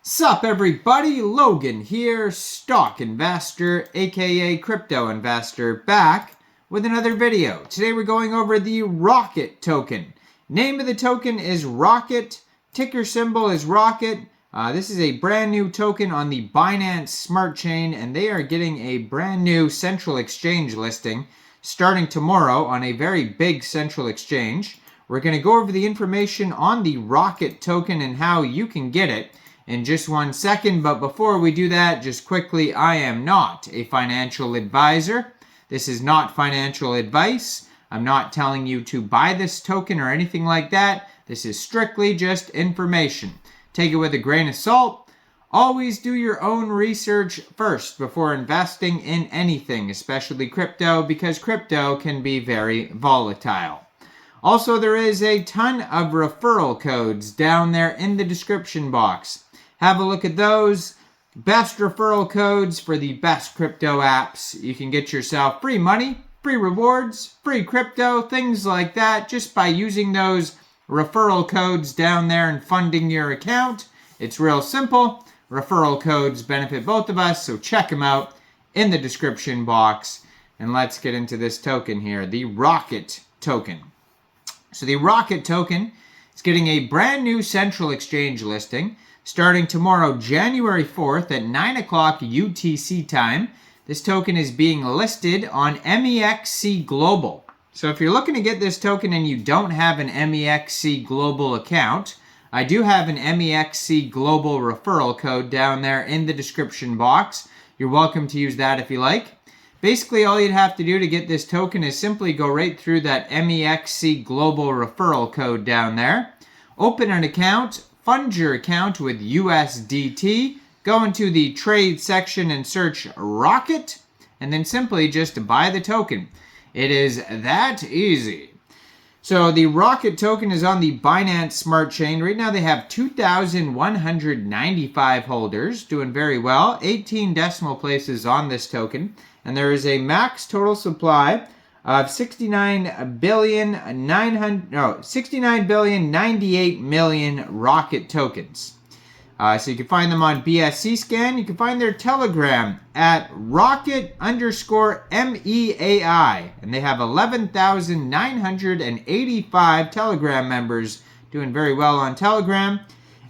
Sup everybody, Logan here, stock investor, aka crypto investor, back with another video. Today we're going over the Rocket token. Name of the token is Rocket, ticker symbol is Rocket. This is a brand new token on the Binance Smart Chain, and they are getting a brand new central exchange listing starting tomorrow on a very big central exchange. We're going to go over the information on the Rocket token and how you can get it in just 1 second, but before we do that, just quickly, I am not a financial advisor. This is not financial advice. I'm not telling you to buy this token or anything like that. This is strictly just information. Take it with a grain of salt. Always do your own research first before investing in anything, especially crypto, because crypto can be very volatile. Also, there is a ton of referral codes down there in the description box. Have a look at those. Best referral codes for the best crypto apps. You can get yourself free money, free rewards, free crypto, things like that, just by using those referral codes down there and funding your account. It's real simple. Referral codes benefit both of us, so check them out in the description box. And let's get into this token here, the Rocket token. So the Rocket token is getting a brand new central exchange listing starting tomorrow, January 4th at 9 o'clock UTC time. This token is being listed on Mexc Global. So if you're looking to get this token and you don't have an Mexc Global account, I do have an Mexc Global referral code down there in the description box. You're welcome to use that if you like. Basically, all you'd have to do to get this token is simply go right through that Mexc Global referral code down there. Open an account, fund your account with USDT, go into the trade section and search Rocket, and then simply just buy the token. It is that easy. So the Rocket token is on the Binance Smart Chain. Right now they have 2,195 holders, doing very well. 18 decimal places on this token. And there is a max total supply of 69,098,000,000 Rocket tokens. So you can find them on BSC Scan. You can find their Telegram at Rocket_MEAI. And they have 11,985 Telegram members doing very well on Telegram.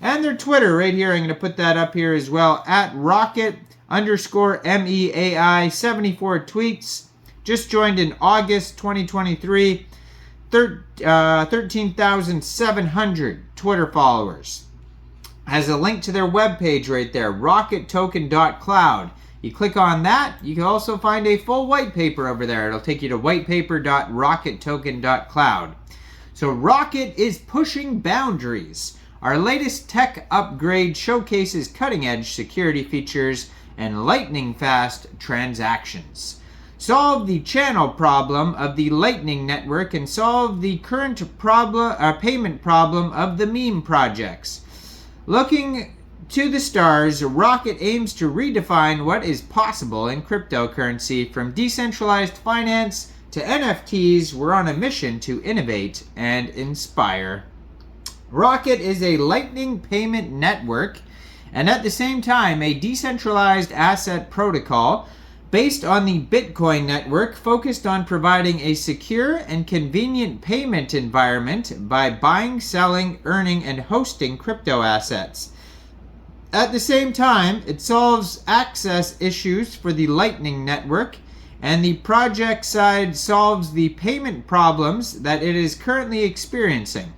And their Twitter right here, I'm going to put that up here as well, at Rocket_MEAI, 74 tweets. Just joined in August 2023, 13,700 Twitter followers. Has a link to their webpage right there, rockettoken.cloud. You click on that, you can also find a full white paper over there. It'll take you to whitepaper.rockettoken.cloud. So Rocket is pushing boundaries. Our latest tech upgrade showcases cutting-edge security features and lightning-fast transactions. Solve the channel problem of the Lightning Network and solve the current payment problem of the meme projects. Looking to the stars, Rocket aims to redefine what is possible in cryptocurrency. From decentralized finance to NFTs, we're on a mission to innovate and inspire. Rocket is a Lightning payment network and at the same time a decentralized asset protocol based on the Bitcoin network, focused on providing a secure and convenient payment environment by buying, selling, earning, and hosting crypto assets. At the same time, it solves access issues for the Lightning Network, and the project side solves the payment problems that it is currently experiencing.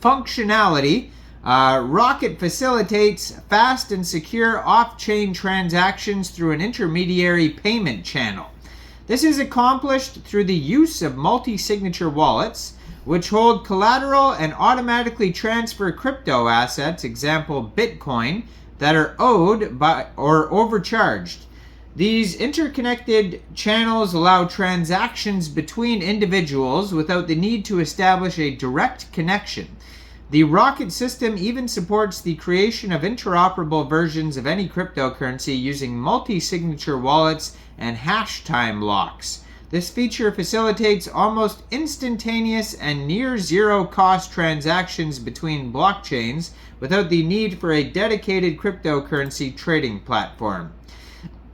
Functionality. Rocket facilitates fast and secure off-chain transactions through an intermediary payment channel. This is accomplished through the use of multi-signature wallets, which hold collateral and automatically transfer crypto assets, example Bitcoin, that are owed by or overcharged. These interconnected channels allow transactions between individuals without the need to establish a direct connection. The Rocket system even supports the creation of interoperable versions of any cryptocurrency using multi-signature wallets and hash time locks. This feature facilitates almost instantaneous and near zero cost transactions between blockchains without the need for a dedicated cryptocurrency trading platform.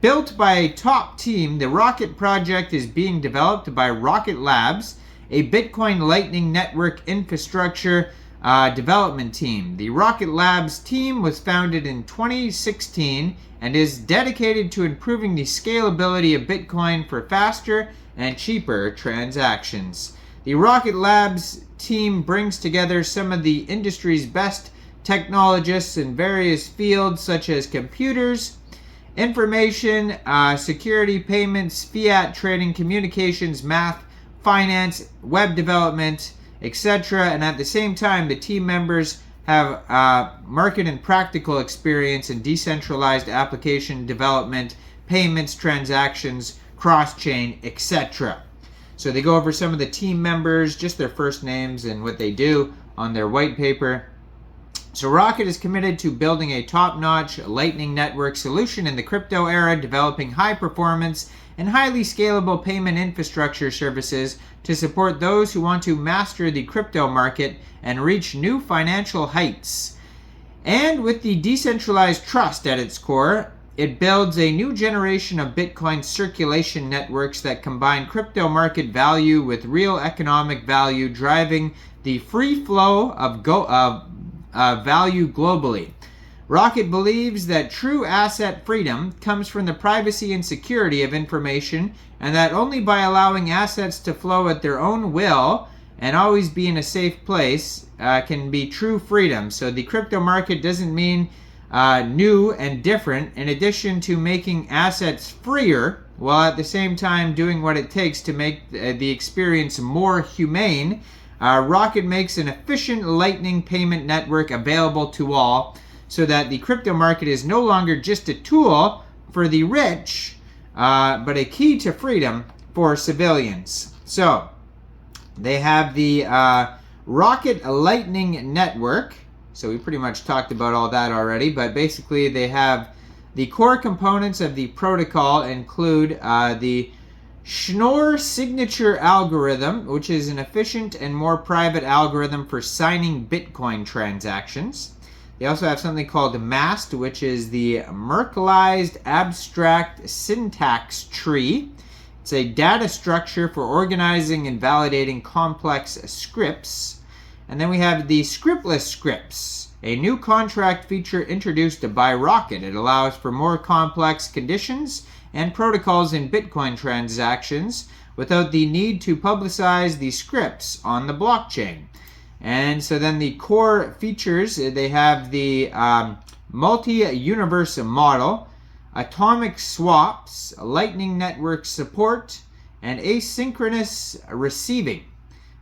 Built by a top team, the Rocket project is being developed by Rocket Labs, a Bitcoin Lightning Network infrastructure development team. The Rocket Labs team was founded in 2016 and is dedicated to improving the scalability of Bitcoin for faster and cheaper transactions. The Rocket Labs team brings together some of the industry's best technologists in various fields such as computers, information, security, payments, fiat trading, communications, math, finance, web development, etc. And at the same time, the team members have market and practical experience in decentralized application development, payments, transactions, cross-chain, etc. So they go over some of the team members, just their first names and what they do on their white paper. So Rocket is committed to building a top-notch Lightning Network solution in the crypto era, developing high-performance and highly scalable payment infrastructure services to support those who want to master the crypto market and reach new financial heights. And with the decentralized trust at its core, it builds a new generation of Bitcoin circulation networks that combine crypto market value with real economic value, driving the free flow of value globally. Rocket believes that true asset freedom comes from the privacy and security of information, and that only by allowing assets to flow at their own will and always be in a safe place can be true freedom. So the crypto market doesn't mean new and different, in addition to making assets freer, while at the same time doing what it takes to make the experience more humane. Rocket makes an efficient Lightning payment network available to all, so that the crypto market is no longer just a tool for the rich, but a key to freedom for civilians. So they have the Rocket Lightning Network. So we pretty much talked about all that already, but basically they have the core components of the protocol include the Schnorr signature algorithm, which is an efficient and more private algorithm for signing Bitcoin transactions. They also have something called MAST, which is the Merkleized Abstract Syntax Tree. It's a data structure for organizing and validating complex scripts. And then we have the Scriptless Scripts, a new contract feature introduced by Rocket. It allows for more complex conditions and protocols in Bitcoin transactions without the need to publicize the scripts on the blockchain. And so then the core features, they have the multi-universe model, atomic swaps, Lightning Network support, and asynchronous receiving,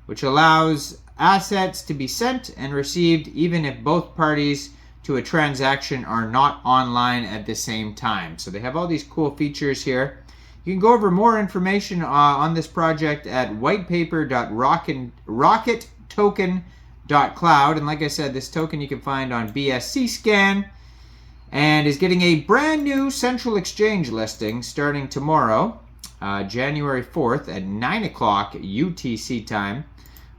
which allows assets to be sent and received even if both parties to a transaction are not online at the same time. So they have all these cool features here. You can go over more information on this project at whitepaper.rockettoken.cloud. And like I said, this token you can find on BSC Scan and is getting a brand new central exchange listing starting tomorrow, January 4th at 9 o'clock UTC time,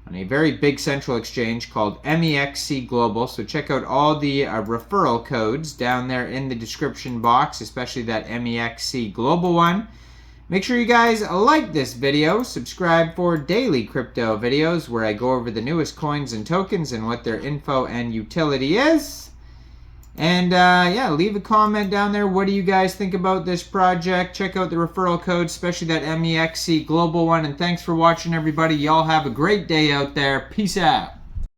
on a very big central exchange called Mexc Global. So check out all the referral codes down there in the description box, especially that Mexc Global one. Make sure you guys like this video, subscribe for daily crypto videos where I go over the newest coins and tokens and what their info and utility is. And yeah, leave a comment down there. What do you guys think about this project? Check out the referral code, especially that Mexc Global one. And thanks for watching, everybody. Y'all have a great day out there. Peace out.